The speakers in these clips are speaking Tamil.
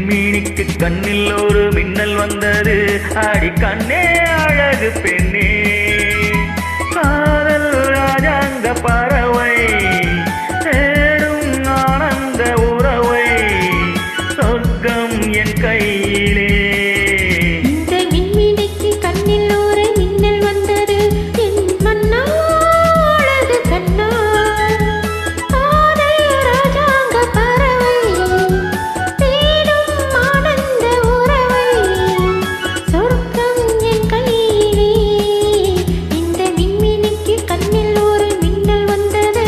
மின்மினிக்கு கண்ணில் ஒரு மின்னல் வந்தது. அடி கண்ணே அழகு பெண்ணே, காதல் ராஜாங்க பறவை தேடும் ஆனந்த உறவை, சொர்க்கம் என் கையிலே. இந்த மின்மினிக்கு கண்ணில் ஒரு மின்னல் வந்தது. என் மன்னா அழகு கண்ணா, காதல் ராஜாங்க பறவை தேடும் ஆனந்த உறவை, சொர்க்கம் என் கையிலே. இந்த மின்மினிக்கு கண்ணில் ஒரு மின்னல் வந்தது.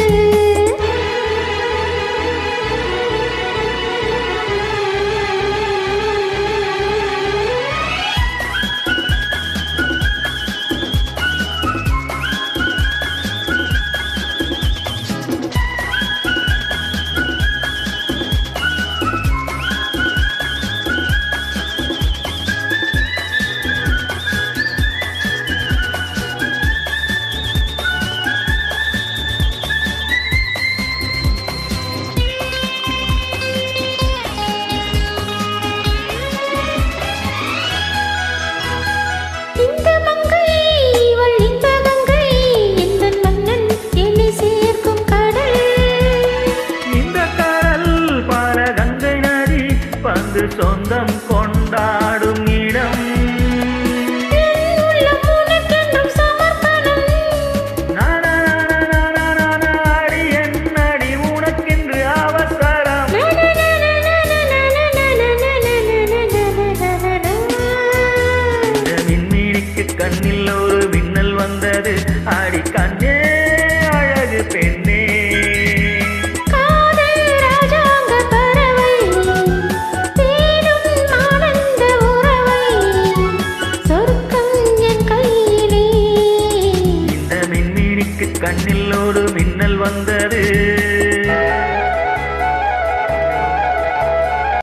இந்த மங்கை இவள் இந்த கங்கை, எந்தன் மன்னன் என்னை சேர்க்கும் கடல். இந்த கடல் பல கங்கை நதி வந்து சொந்தம் கொண்டாடும் இடம். என் உள்ளம் உனக்கென்றும் சமர்ப்பணம். அடி என் அடி உனக்கென்று அவசரம். இந்த மின்மினிக்கு கண்ணில் ஒரு மின்னல் வந்தது. அடி கண்ணே அழகு பெண்ணே, காதல் ராஜாங்க பறவை தேடும் ஆனந்த உறவை, சொர்க்கம் என் கையிலே. இந்த மின்மினிக்கு கண்ணில் ஒரு மின்னல் வந்தது.